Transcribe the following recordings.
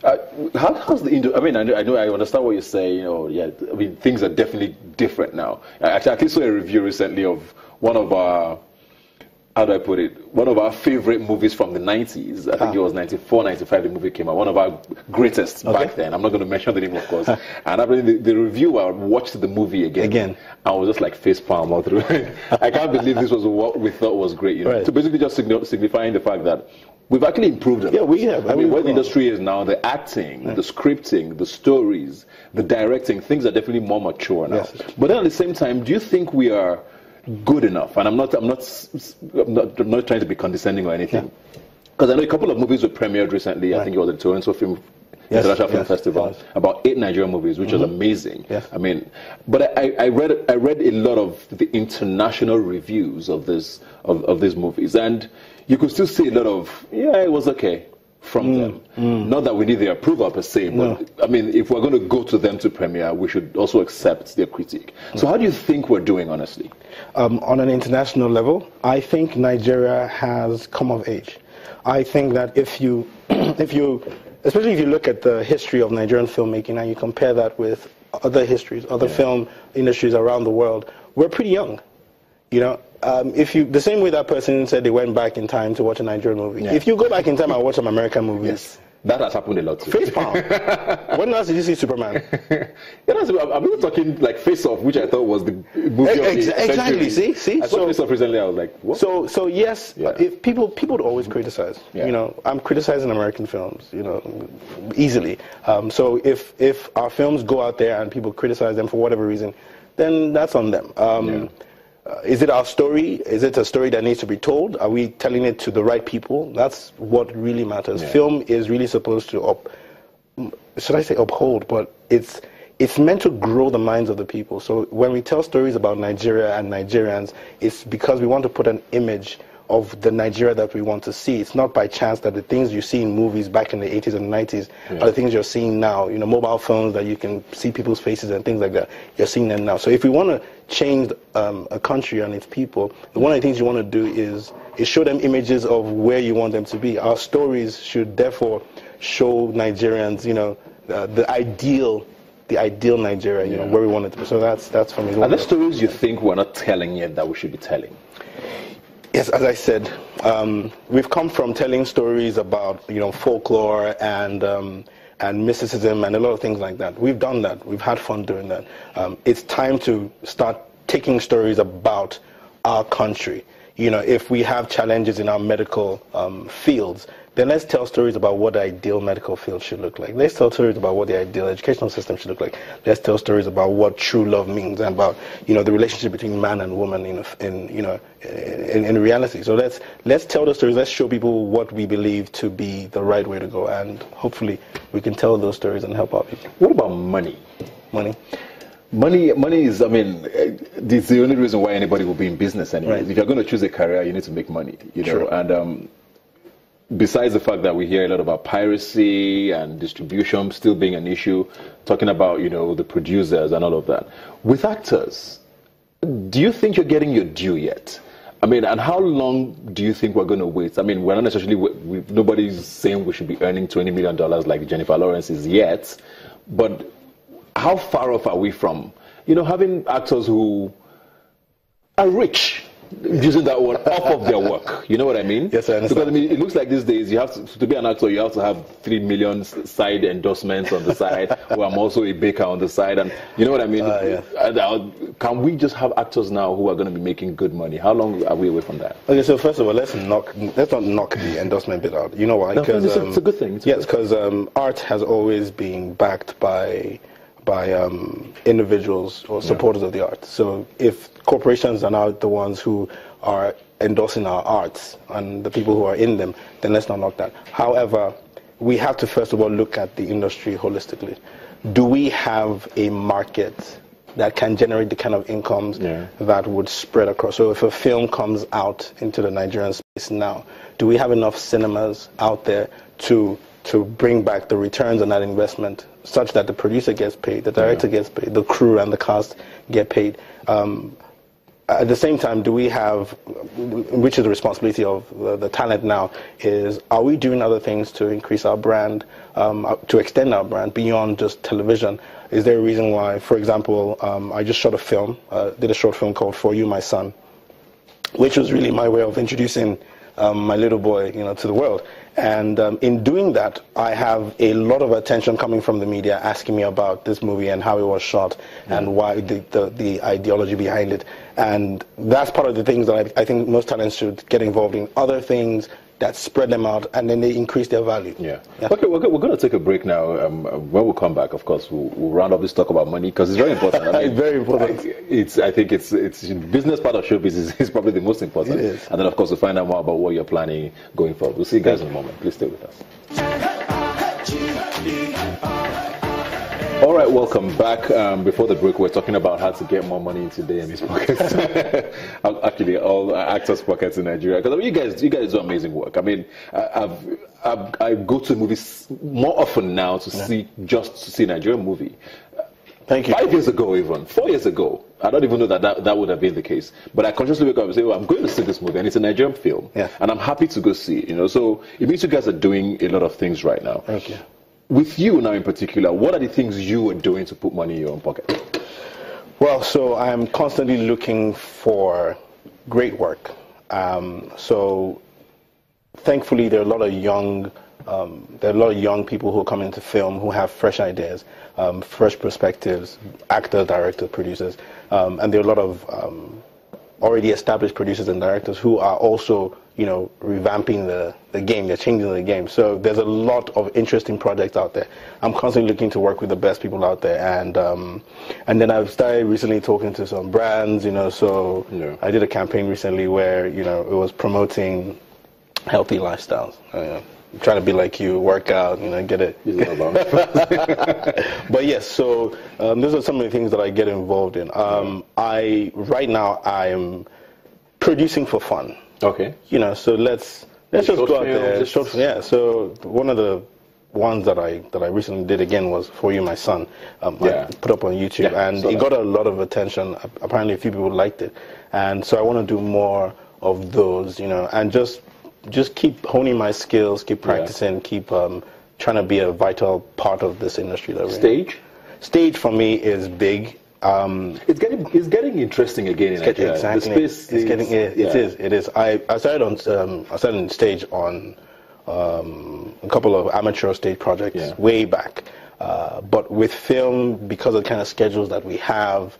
How's the I mean, I understand what you're saying. Yeah. I mean, things are definitely different now. I actually saw a review recently of one of our, how do I put it? One of our favorite movies from the 90s. I think it was 94, 95. The movie came out. One of our greatest back then. I'm not going to mention the name, of course. And after the reviewer watched the movie again. I was just like face palm all through. I can't believe this was what we thought was great. Right. So basically, just signifying the fact that we've actually improved a lot. Yeah, we have. I mean, where the industry is now, the acting, the scripting, the stories, the directing, things are definitely more mature now. Yes. But then at the same time, do you think we are good enough? And I'm not trying to be condescending or anything, because I know a couple of movies were premiered recently. I think it was the Toronto International Film Festival, about 8 Nigerian movies, which was amazing. I mean, but I read a lot of the international reviews of these movies, and you could still see a lot of it was okay from them. Not that we need their approval per se, but I mean, if we're going to go to them to premiere, we should also accept their critique. So how do you think we're doing, honestly? On an international level, I think Nigeria has come of age. I think that especially if you look at the history of Nigerian filmmaking and you compare that with other histories, other film industries around the world, we're pretty young. The same way that person said they went back in time to watch a Nigerian movie. If you go back in time and watch some American movies, that has happened a lot too. Face palm. When last did you see Superman? I'm even talking like Face Off, which I thought was the movie of the Exactly. century. See. I saw Face Off recently. I was like, what? So yes, if people would always criticize. I'm criticizing American films. Easily. So if our films go out there and people criticize them for whatever reason, then that's on them. Is it our story? Is it a story that needs to be told? Are we telling it to the right people? That's what really matters. Film is really supposed to uphold, but it's meant to grow the minds of the people. So when we tell stories about Nigeria and Nigerians, it's because we want to put an image of the Nigeria that we want to see. It's not by chance that the things you see in movies back in the 80s and 90s are the things you're seeing now. Mobile phones that you can see people's faces and things like that. You're seeing them now. So if we want to change a country and its people, one of the things you want to do is show them images of where you want them to be. Our stories should therefore show Nigerians, the ideal Nigeria, where we want it to be. So that's for me. Are there stories you think we're not telling yet that we should be telling? Yes, as I said, we've come from telling stories about folklore and mysticism and a lot of things like that. We've done that. We've had fun doing that. It's time to start taking stories about our country. If we have challenges in our medical fields, then let's tell stories about what the ideal medical field should look like. Let's tell stories about what the ideal educational system should look like. Let's tell stories about what true love means and about the relationship between man and woman in reality. So let's tell the stories. Let's show people what we believe to be the right way to go, and hopefully we can tell those stories and help our people. What about money? Money is, it's the only reason why anybody will be in business anyway. Right. If you're going to choose a career, you need to make money, Sure. And besides the fact that we hear a lot about piracy and distribution still being an issue, talking about, the producers and all of that. With actors, do you think you're getting your due yet? And how long do you think we're going to wait? We're not necessarily, nobody's saying we should be earning $20 million like Jennifer Lawrence is yet, but how far off are we from, having actors who are rich, using that word, off of their work? You know what I mean? Yes, I understand. Because it looks like these days you have to be an actor, you have to have 3 million side endorsements on the side, or I'm also a baker on the side, and you know what I mean? Can we just have actors now who are going to be making good money? How long are we away from that? Okay, so first of all, let's not knock the endorsement bit out. You know why? Because it's a good thing. Because art has always been backed by individuals or supporters of the art. So if corporations are now the ones who are endorsing our arts and the people who are in them, then let's not knock that. However, we have to first of all look at the industry holistically. Do we have a market that can generate the kind of incomes that would spread across? So if a film comes out into the Nigerian space now, do we have enough cinemas out there to bring back the returns on that investment such that the producer gets paid, the director gets paid, the crew and the cast get paid? at the same time, do we have, which is the responsibility of the talent now, is are we doing other things to increase our brand, to extend our brand beyond just television? Is there a reason why, for example, I just shot a film, did a short film called For You, My Son, which was really my way of introducing my little boy, to the world. And in doing that, I have a lot of attention coming from the media asking me about this movie and how it was shot and why the ideology behind it. And that's part of the things that I think most talents should get involved in. Other things that spread them out, and then they increase their value. Yeah. Okay, we're going to take a break now. When we come back, of course, we'll round up this talk about money, because it's very important. I mean, it's very important. I think it's business part of showbiz is probably the most important. It is. And then, of course, we'll find out more about what you're planning going forward. We'll see you guys in a moment. Please stay with us. All right, welcome back. Before the break, we're talking about how to get more money into Deyemi's pockets. Actually, all actors' pockets in Nigeria. Because you guys do amazing work. I mean, I go to movies more often now to see a Nigerian movie. Thank you. 5 years ago, even 4 years ago, I don't even know that would have been the case. But I consciously wake up and say, "Oh, I'm going to see this movie, and it's a Nigerian film, and I'm happy to go see it." So it means you guys are doing a lot of things right now. Thank you. With you now in particular, what are the things you are doing to put money in your own pocket? Well, so I'm constantly looking for great work. So thankfully, there are a lot of young people who come into film who have fresh ideas, fresh perspectives, actors, directors, producers, and there are a lot of already established producers and directors who are also, revamping the game. They're changing the game. So there's a lot of interesting projects out there. I'm constantly looking to work with the best people out there, and then I've started recently talking to some brands. So I did a campaign recently where it was promoting healthy lifestyles. I'm trying to be like you, work out, get it. But yes, so those are some of the things that I get involved in. Right now I'm producing for fun. Okay. So let's just go out there. So one of the ones that I recently did again was For You, My Son. I put up on YouTube, and it got a lot of attention. Apparently, a few people liked it, and so I want to do more of those. And just keep honing my skills, keep practicing, keep trying to be a vital part of this industry. Stage for me is big. It's getting interesting again in Nigeria. Exactly. It is. I started on stage on a couple of amateur stage projects way back. But with film, because of the kind of schedules that we have,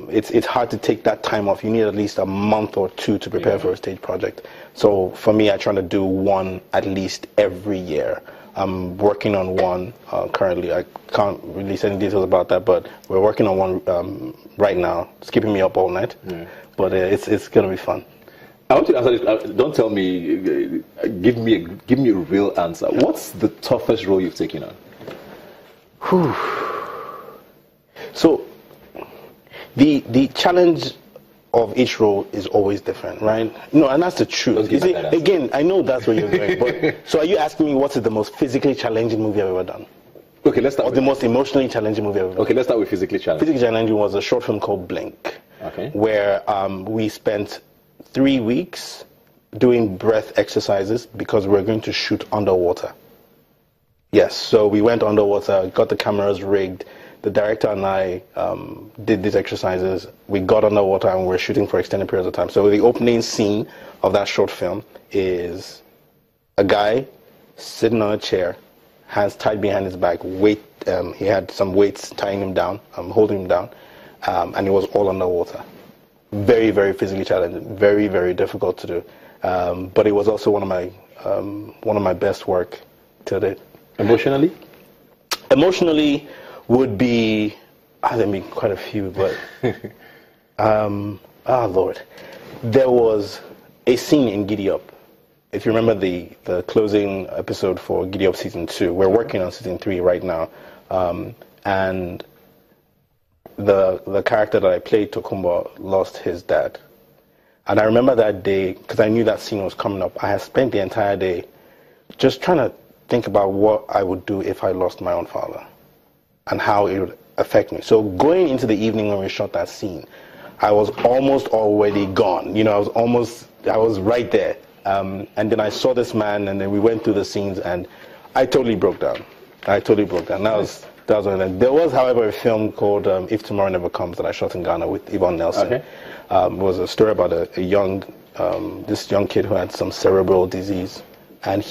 it's hard to take that time off. You need at least a month or two to prepare for a stage project. So for me, I try to do one at least every year. I'm working on one currently. I can't release any details about that, but we're working on one right now. It's keeping me up all night, but it's going to be fun. I want to answer. Don't tell me. Give me a real answer. What's the toughest role you've taken on? So the challenge of each role is always different, right? No, and that's the truth. You see, again, I know that's where you're going, but so are you asking me what is the most physically challenging movie I've ever done? Okay, let's start. Or the most emotionally challenging movie I've ever done? Okay, let's start with physically challenging. Physically challenging was a short film called Blink, where we spent 3 weeks doing breath exercises because we're going to shoot underwater. Yes, so we went underwater, got the cameras rigged. The director and I did these exercises. We got underwater and we're shooting for extended periods of time. So the opening scene of that short film is a guy sitting on a chair, hands tied behind his back, he had some weights tying him down, holding him down, and it was all underwater. Very, very physically challenging, very, very difficult to do. But it was also one of my best work to date. Emotionally? Emotionally would be, there may be quite a few, but, Lord. There was a scene in Giddy Up. If you remember the closing episode for Giddy Up Season 2, we're working on Season 3 right now, and the character that I played, Tokumbo, lost his dad. And I remember that day, because I knew that scene was coming up, I had spent the entire day just trying to think about what I would do if I lost my own father and how it would affect me. So going into the evening when we shot that scene, I was almost already gone. You know, I was right there. And then I saw this man, and then we went through the scenes, and I totally broke down. That was one of them. There was, however, a film called If Tomorrow Never Comes that I shot in Ghana with Yvonne Nelson. Okay. It was a story about a young, this young kid who had some cerebral disease, and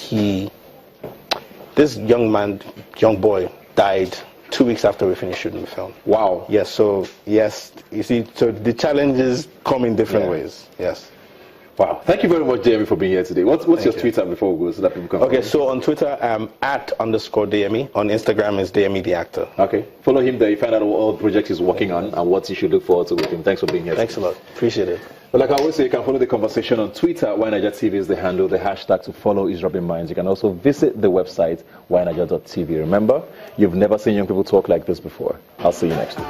this young boy died 2 weeks after we finished shooting the film. Wow. Yes, so you see, so the challenges come in different ways. Yes. Wow. Thank you very much, Deyemi, for being here today. What's your Twitter before we go so that people can Okay, so on Twitter, I'm @_Deyemi. On Instagram is Deyemi the actor. Okay. Follow him there. You find out all the projects he's working on and what you should look forward to with him. Thanks for being here. Thanks a lot. Appreciate it. But like I always say, you can follow the conversation on Twitter. YNaija TV is the handle. The hashtag to follow is Rubbin Minds. You can also visit the website, ynaija.tv. Remember, you've never seen young people talk like this before. I'll see you next week.